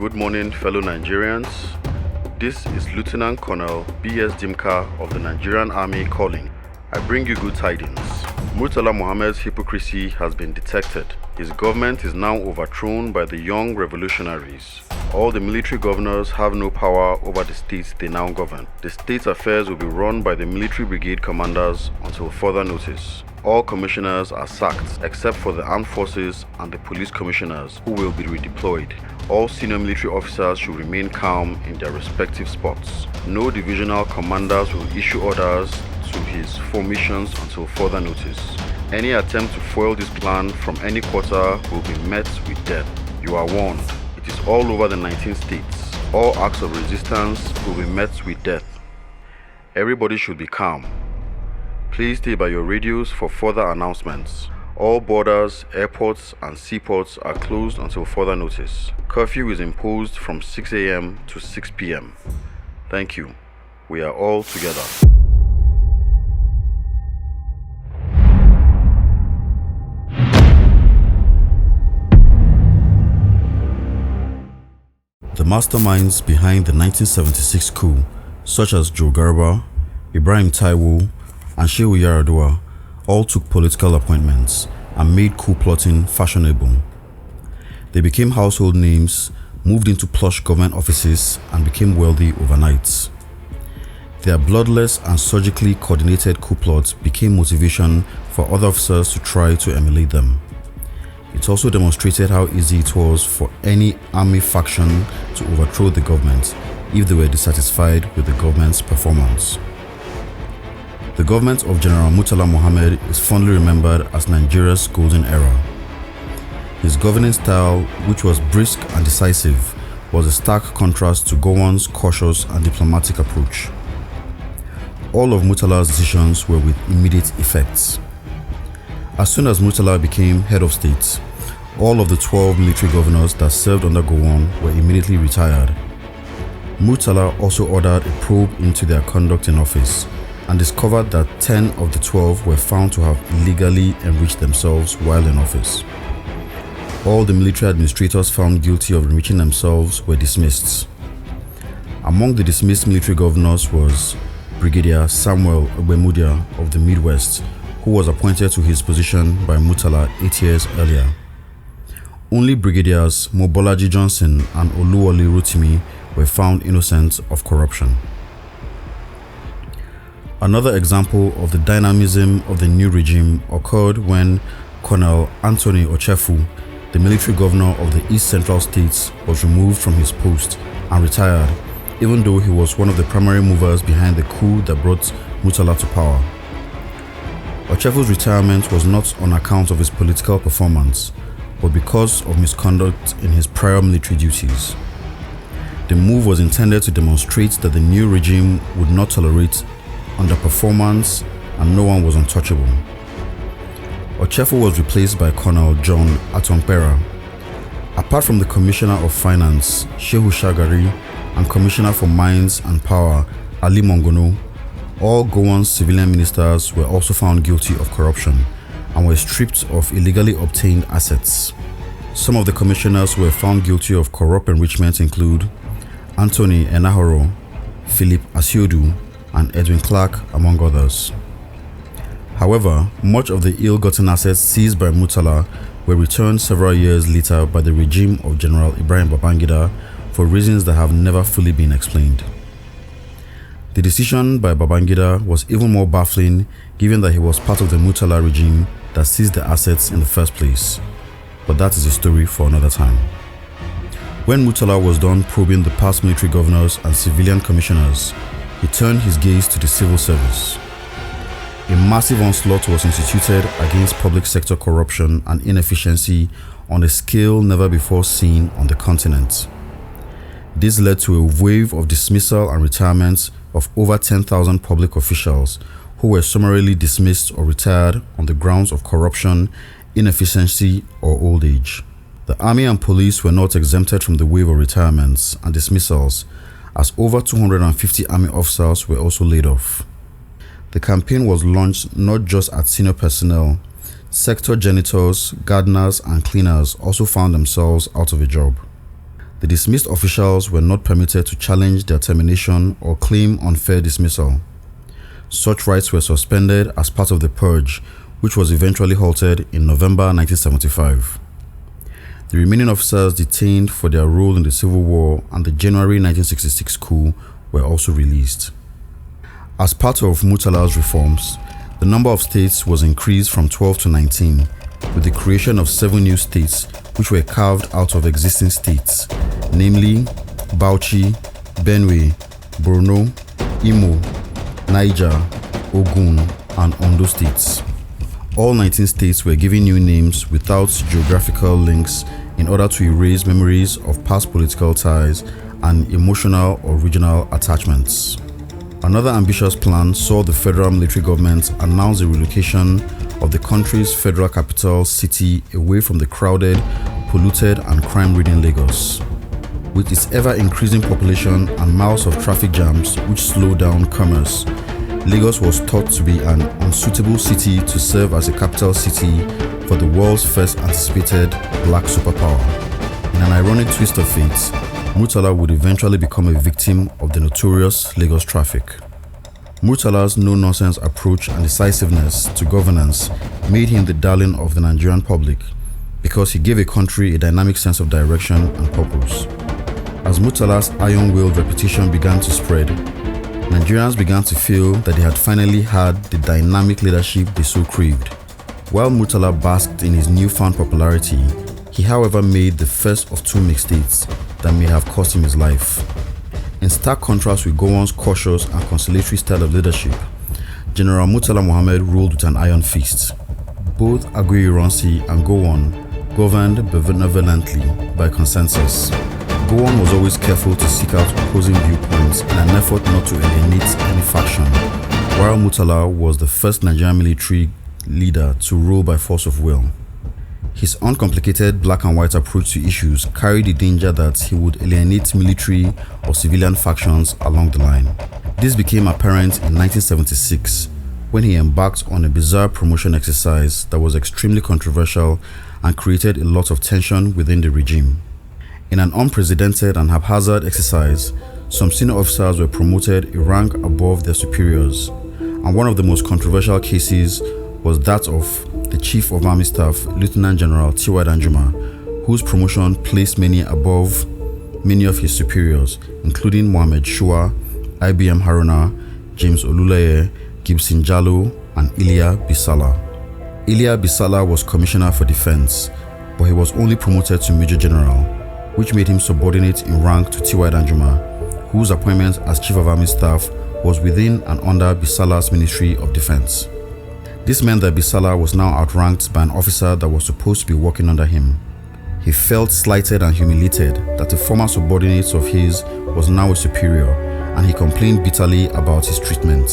Good morning, fellow Nigerians. This is Lieutenant Colonel B.S. Dimka of the Nigerian Army calling. I bring you good tidings. Murtala Mohammed's hypocrisy has been detected. His government is now overthrown by the young revolutionaries. All the military governors have no power over the states they now govern. The state's affairs will be run by the military brigade commanders until further notice. All commissioners are sacked except for the armed forces and the police commissioners, who will be redeployed. All senior military officers should remain calm in their respective spots. No divisional commanders will issue orders to his formations until further notice. Any attempt to foil this plan from any quarter will be met with death. You are warned. It is all over the 19 states. All acts of resistance will be met with death. Everybody should be calm. Please stay by your radios for further announcements. All borders, airports, and seaports are closed until further notice. Curfew is imposed from 6 a.m. to 6 p.m. Thank you. We are all together. The masterminds behind the 1976 coup, such as Joe Garba, Ibrahim Taiwo, and Shehu Yaradua, all took political appointments and made coup plotting fashionable. They became household names, moved into plush government offices, and became wealthy overnight. Their bloodless and surgically coordinated coup plots became motivation for other officers to try to emulate them. It also demonstrated how easy it was for any army faction to overthrow the government if they were dissatisfied with the government's performance. The government of General Murtala Muhammed is fondly remembered as Nigeria's golden era. His governing style, which was brisk and decisive, was a stark contrast to Gowon's cautious and diplomatic approach. All of Murtala's decisions were with immediate effects. As soon as Murtala became head of state, all of the 12 military governors that served under Gowon were immediately retired. Murtala also ordered a probe into their conduct in office and discovered that 10 of the 12 were found to have illegally enriched themselves while in office. All the military administrators found guilty of enriching themselves were dismissed. Among the dismissed military governors was Brigadier Samuel Ogbemudia of the Midwest, who was appointed to his position by Murtala 8 years earlier. Only Brigadiers Mobolaji Johnson and Oluwole Rotimi were found innocent of corruption. Another example of the dynamism of the new regime occurred when Colonel Anthony Ochefu, the military governor of the East Central States, was removed from his post and retired, even though he was one of the primary movers behind the coup that brought Murtala to power. Ochefu's retirement was not on account of his political performance, but because of misconduct in his prior military duties. The move was intended to demonstrate that the new regime would not tolerate underperformance and no one was untouchable. Ochefu was replaced by Colonel John Atompera. Apart from the Commissioner of Finance, Shehu Shagari, and Commissioner for Mines and Power, Ali Mongono, all Gowon's civilian ministers were also found guilty of corruption and were stripped of illegally obtained assets. Some of the commissioners who were found guilty of corrupt enrichment include Anthony Enahoro, Philip Asiodu, and Edwin Clark, among others. However, much of the ill-gotten assets seized by Murtala were returned several years later by the regime of General Ibrahim Babangida for reasons that have never fully been explained. The decision by Babangida was even more baffling given that he was part of the Murtala regime that seized the assets in the first place. But that is a story for another time. When Murtala was done probing the past military governors and civilian commissioners, he turned his gaze to the civil service. A massive onslaught was instituted against public sector corruption and inefficiency on a scale never before seen on the continent. This led to a wave of dismissal and retirements of over 10,000 public officials who were summarily dismissed or retired on the grounds of corruption, inefficiency, or old age. The army and police were not exempted from the wave of retirements and dismissals, as over 250 army officers were also laid off. The campaign was launched not just at senior personnel. Sector janitors, gardeners, and cleaners also found themselves out of a job. The dismissed officials were not permitted to challenge their termination or claim unfair dismissal. Such rights were suspended as part of the Purge, which was eventually halted in November 1975. The remaining officers detained for their role in the Civil War and the January 1966 coup were also released. As part of Murtala's reforms, the number of states was increased from 12 to 19, with the creation of 7 new states which were carved out of existing states, namely Bauchi, Benue, Borno, Imo, Niger, Ogun, and Ondo states. All 19 states were given new names without geographical links in order to erase memories of past political ties and emotional or regional attachments. Another ambitious plan saw the federal military government announce the relocation of the country's federal capital city away from the crowded, polluted, and crime-ridden Lagos. With its ever-increasing population and miles of traffic jams which slowed down commerce, Lagos was thought to be an unsuitable city to serve as a capital city for the world's first anticipated black superpower. In an ironic twist of fate, Murtala would eventually become a victim of the notorious Lagos traffic. Murtala's no-nonsense approach and decisiveness to governance made him the darling of the Nigerian public because he gave a country a dynamic sense of direction and purpose. As Murtala's iron-willed reputation began to spread, Nigerians began to feel that they had finally had the dynamic leadership they so craved. While Murtala basked in his newfound popularity, he however made the first of 2 mistakes that may have cost him his life. In stark contrast with Gowon's cautious and conciliatory style of leadership, General Murtala Muhammed ruled with an iron fist. Both Aguiyi Ironsi and Gowon governed benevolently by consensus. Gowon was always careful to seek out opposing viewpoints in an effort not to alienate any faction, while Murtala was the first Nigerian military leader to rule by force of will. His uncomplicated black and white approach to issues carried the danger that he would alienate military or civilian factions along the line. This became apparent in 1976 when he embarked on a bizarre promotion exercise that was extremely controversial and created a lot of tension within the regime. In an unprecedented and haphazard exercise, some senior officers were promoted a rank above their superiors, and one of the most controversial cases was that of the Chief of Army Staff, Lieutenant General T.Y. Danjuma, whose promotion placed many above many of his superiors, including Mohammed Shua, IBM Haruna, James Oluleye, Gibson Jallo, and Ilia Bisala. Ilia Bisala was Commissioner for Defense, but he was only promoted to Major General, which made him subordinate in rank to T.Y. Danjuma, whose appointment as Chief of Army Staff was within and under Bisala's Ministry of Defense. This meant that Bisala was now outranked by an officer that was supposed to be working under him. He felt slighted and humiliated that a former subordinate of his was now a superior, and he complained bitterly about his treatment.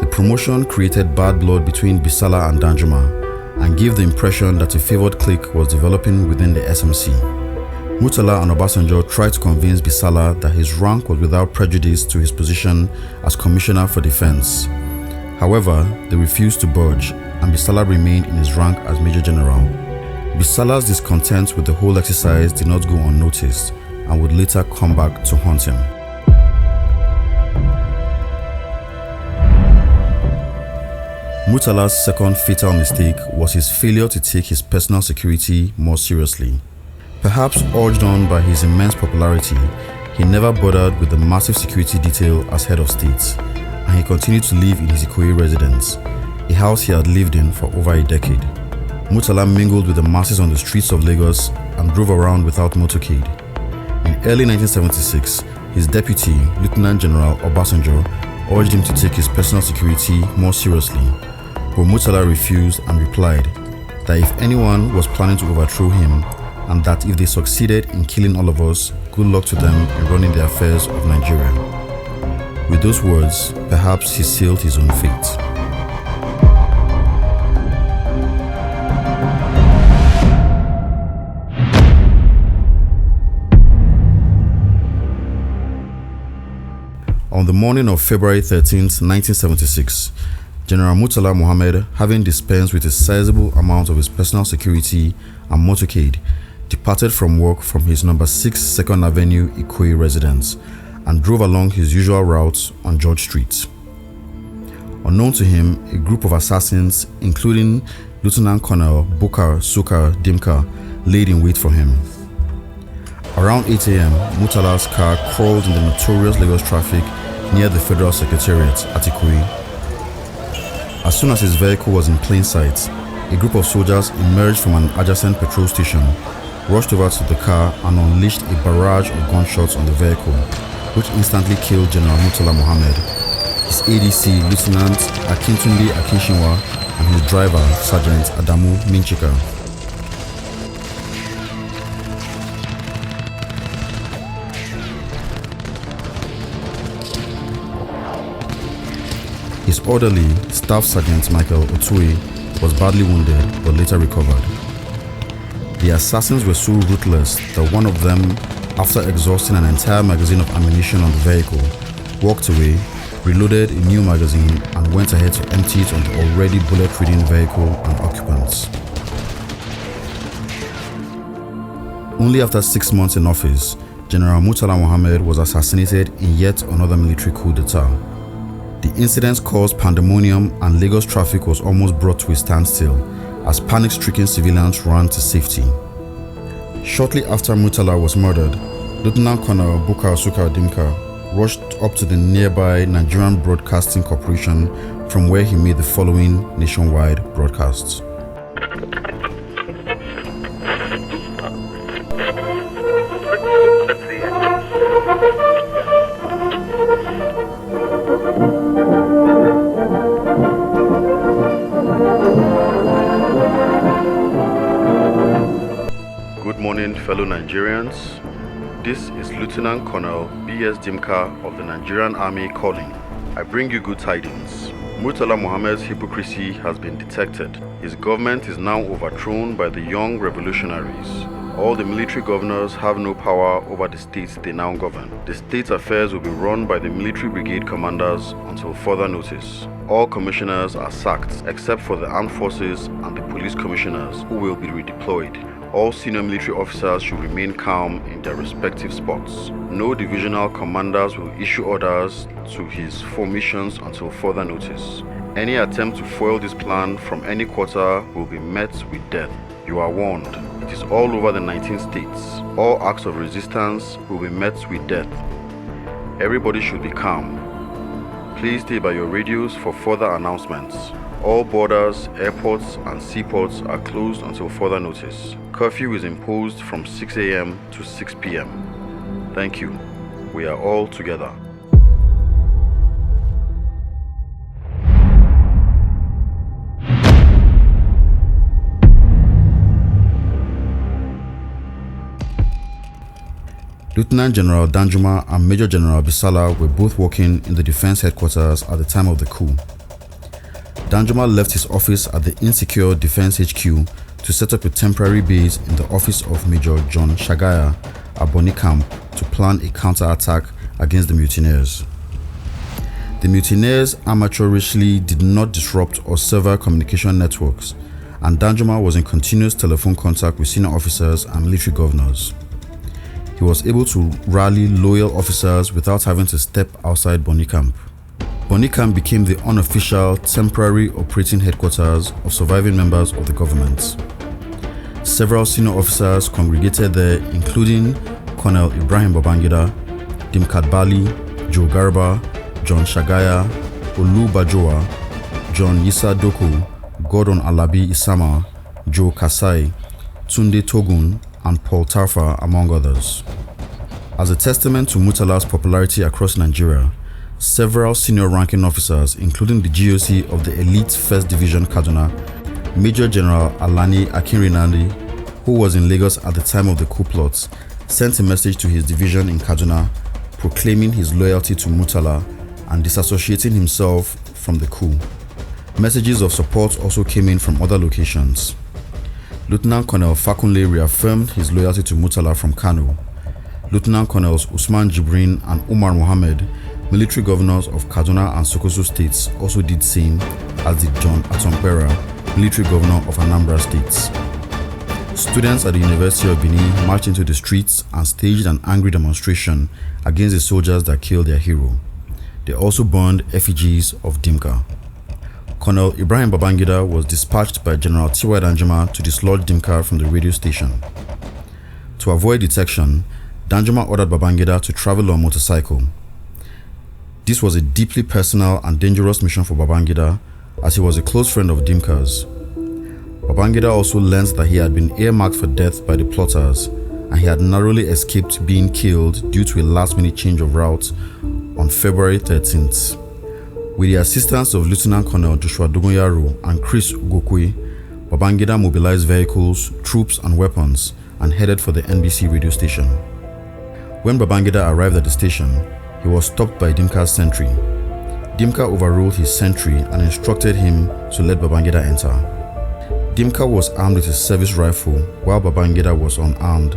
The promotion created bad blood between Bisala and Danjuma and gave the impression that a favored clique was developing within the SMC. Murtala and Obasanjo tried to convince Bisala that his rank was without prejudice to his position as Commissioner for Defense. However, they refused to budge, and Bisala remained in his rank as Major General. Bisala's discontent with the whole exercise did not go unnoticed and would later come back to haunt him. Murtala's second fatal mistake was his failure to take his personal security more seriously. Perhaps urged on by his immense popularity, he never bothered with the massive security detail as head of state, and he continued to live in his Ikoyi residence, a house he had lived in for over a decade. Murtala mingled with the masses on the streets of Lagos and drove around without motorcade. In early 1976, his deputy, Lieutenant General Obasanjo, urged him to take his personal security more seriously, but Murtala refused and replied that if anyone was planning to overthrow him, and that if they succeeded in killing all of us, good luck to them in running the affairs of Nigeria. With those words, perhaps he sealed his own fate. On the morning of February 13, 1976, General Murtala Mohammed, having dispensed with a sizable amount of his personal security and motorcade, departed from work from his number 6 2nd Avenue Ikoyi residence and drove along his usual route on George Street. Unknown to him, a group of assassins, including Lieutenant Colonel Bukar Suka Dimka, laid in wait for him. Around 8 a.m., Murtala's car crawled in the notorious Lagos traffic near the Federal Secretariat at Ikoyi. As soon as his vehicle was in plain sight, a group of soldiers emerged from an adjacent petrol station, rushed over to the car and unleashed a barrage of gunshots on the vehicle, which instantly killed General Murtala Muhammed, his ADC Lieutenant Akintunde Akinshinwa, and his driver Sergeant Adamu Minchika. His orderly, Staff Sergeant Michael Otui, was badly wounded but later recovered. The assassins were so ruthless that one of them, after exhausting an entire magazine of ammunition on the vehicle, walked away, reloaded a new magazine and went ahead to empty it on the already bullet-ridden vehicle and occupants. Only after 6 months in office, General Murtala Mohammed was assassinated in yet another military coup d'etat. The incidents caused pandemonium and Lagos traffic was almost brought to a standstill as panic-stricken civilians ran to safety. Shortly after Murtala was murdered, Lieutenant Colonel Bukar Suka Dimka rushed up to the nearby Nigerian Broadcasting Corporation, from where he made the following nationwide broadcasts. Good morning, fellow Nigerians. This is Lieutenant Colonel B.S. Dimka of the Nigerian Army calling. I bring you good tidings. Murtala Mohammed's hypocrisy has been detected. His government is now overthrown by the young revolutionaries. All the military governors have no power over the states they now govern. The state's affairs will be run by the military brigade commanders until further notice. All commissioners are sacked except for the armed forces and the police commissioners, who will be redeployed. All senior military officers should remain calm in their respective spots. No divisional commanders will issue orders to his formations until further notice. Any attempt to foil this plan from any quarter will be met with death. You are warned. It is all over the 19 states. All acts of resistance will be met with death. Everybody should be calm. Please stay by your radios for further announcements. All borders, airports, and seaports are closed until further notice. Curfew is imposed from 6 a.m. to 6 p.m. Thank you. We are all together. Lieutenant General Danjuma and Major General Bisala were both working in the defense headquarters at the time of the coup. Danjuma left his office at the insecure Defense HQ to set up a temporary base in the office of Major John Shagaya at Bonny Camp to plan a counter-attack against the mutineers. The mutineers amateurishly did not disrupt or sever communication networks, and Danjuma was in continuous telephone contact with senior officers and military governors. He was able to rally loyal officers without having to step outside Bonny Camp. Bonny Camp became the unofficial temporary operating headquarters of surviving members of the government. Several senior officers congregated there, including Colonel Ibrahim Babangida, Dimkat Bali, Joe Garba, John Shagaya, Olu Bajoa, John Yisa Doku, Gordon Alabi Isama, Joe Kasai, Tunde Togun, and Paul Tarfa, among others. As a testament to Murtala's popularity across Nigeria, several senior ranking officers, including the GOC of the elite 1st Division Kaduna, Major General Alani Akinrinandi, who was in Lagos at the time of the coup plots, sent a message to his division in Kaduna proclaiming his loyalty to Murtala and disassociating himself from the coup. Messages of support also came in from other locations. Lieutenant Colonel Fakunle reaffirmed his loyalty to Murtala from Kano. Lieutenant Colonels Usman Jibrin and Umar Mohammed, military governors of Kaduna and Sokoto states, also did same, as did John Atompera, military governor of Anambra states. Students at the University of Benin marched into the streets and staged an angry demonstration against the soldiers that killed their hero. They also burned effigies of Dimka. Colonel Ibrahim Babangida was dispatched by General T.Y. Danjuma to dislodge Dimka from the radio station. To avoid detection, Danjuma ordered Babangida to travel on a motorcycle. This was a deeply personal and dangerous mission for Babangida, as he was a close friend of Dimka's. Babangida also learned that he had been earmarked for death by the plotters, and he had narrowly escaped being killed due to a last-minute change of route on February 13th. With the assistance of Lieutenant Colonel Joshua Dogonyaru and Chris Ugokwe, Babangida mobilized vehicles, troops and weapons and headed for the NBC radio station. When Babangida arrived at the station, he was stopped by Dimka's sentry. Dimka overruled his sentry and instructed him to let Babangida enter. Dimka was armed with a service rifle while Babangida was unarmed.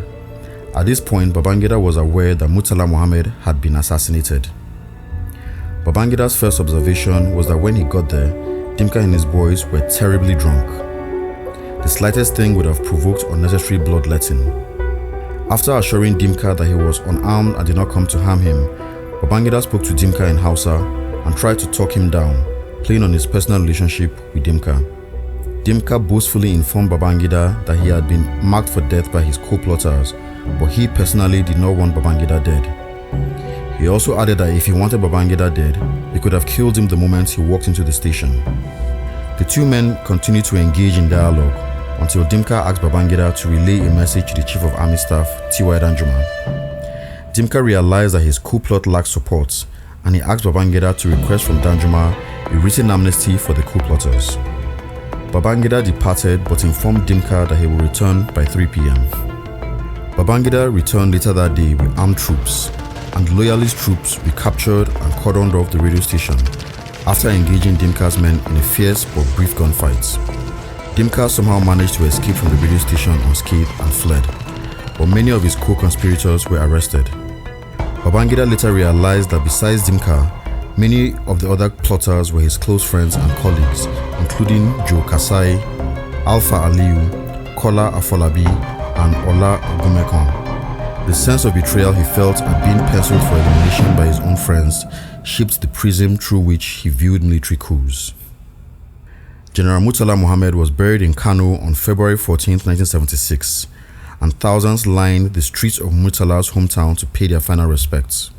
At this point, Babangida was aware that Murtala Mohammed had been assassinated. Babangida's first observation was that when he got there, Dimka and his boys were terribly drunk. The slightest thing would have provoked unnecessary bloodletting. After assuring Dimka that he was unarmed and did not come to harm him, Babangida spoke to Dimka in Hausa and tried to talk him down, playing on his personal relationship with Dimka. Dimka boastfully informed Babangida that he had been marked for death by his co-plotters, but he personally did not want Babangida dead. He also added that if he wanted Babangida dead, he could have killed him the moment he walked into the station. The two men continued to engage in dialogue until Dimka asked Babangida to relay a message to the Chief of Army Staff, T.Y. Danjuma. Dimka realized that his coup plot lacked support, and he asked Babangida to request from Danjuma a written amnesty for the coup plotters. Babangida departed but informed Dimka that he will return by 3 p.m. Babangida returned later that day with armed troops, and loyalist troops recaptured and cordoned off the radio station after engaging Dimka's men in a fierce but brief gunfight. Dimka somehow managed to escape from the radio station unscathed and fled, but many of his co-conspirators were arrested. Babangida later realized that besides Dimka, many of the other plotters were his close friends and colleagues, including Joe Kasai, Alpha Aliyu, Kola Afolabi, and Ola Ogumekon. The sense of betrayal he felt at being penciled for elimination by his own friends shaped the prism through which he viewed military coups. General Murtala Muhammed was buried in Kano on February 14, 1976, and thousands lined the streets of Murtala's hometown to pay their final respects.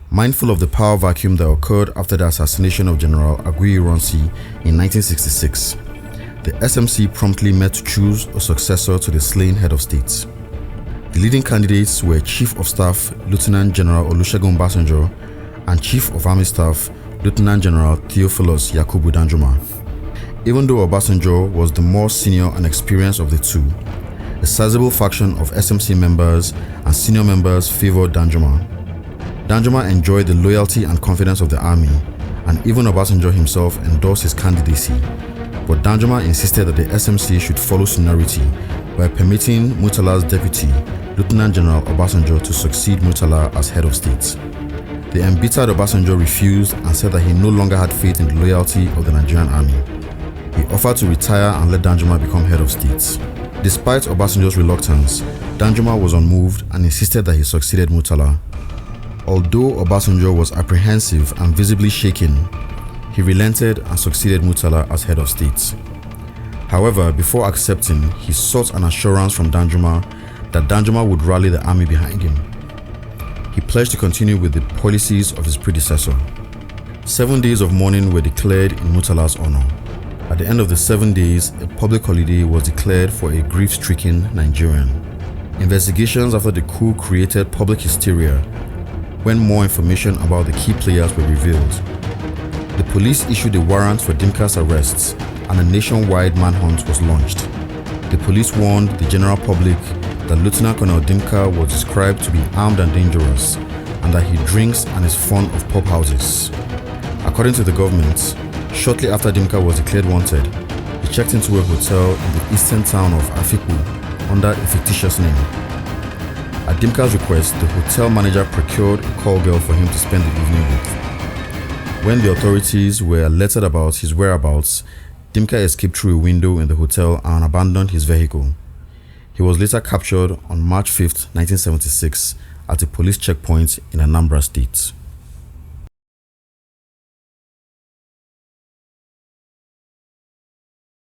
Mindful of the power vacuum that occurred after the assassination of General Aguiyi Ironsi in 1966, the SMC promptly met to choose a successor to the slain head of state. The leading candidates were Chief of Staff Lieutenant General Olusegun Obasanjo and Chief of Army Staff Lieutenant General Theophilus Yakubu Danjuma. Even though Obasanjo was the more senior and experienced of the two, a sizable faction of SMC members and senior members favored Danjuma. Danjuma enjoyed the loyalty and confidence of the army, and even Obasanjo himself endorsed his candidacy, but Danjuma insisted that the SMC should follow seniority by permitting Murtala's deputy, Lieutenant General Obasanjo, to succeed Murtala as head of state. The embittered Obasanjo refused and said that he no longer had faith in the loyalty of the Nigerian army. He offered to retire and let Danjuma become head of state. Despite Obasanjo's reluctance, Danjuma was unmoved and insisted that he succeeded Murtala. Although Obasanjo was apprehensive and visibly shaken, he relented and succeeded Murtala as head of state. However, before accepting, he sought an assurance from Danjuma that Danjuma would rally the army behind him. He pledged to continue with the policies of his predecessor. 7 days of mourning were declared in Murtala's honor. At the end of the 7 days, a public holiday was declared for a grief-stricken Nigerian. Investigations after the coup created public hysteria when more information about the key players were revealed. The police issued a warrant for Dimka's arrests, and a nationwide manhunt was launched. The police warned the general public that Lieutenant Colonel Dimka was described to be armed and dangerous, and that he drinks and is fond of pub houses. According to the government, shortly after Dimka was declared wanted, he checked into a hotel in the eastern town of Afikpo under a fictitious name. At Dimka's request, the hotel manager procured a call girl for him to spend the evening with. When the authorities were alerted about his whereabouts, Dimka escaped through a window in the hotel and abandoned his vehicle. He was later captured on March 5, 1976 at a police checkpoint in Anambra State.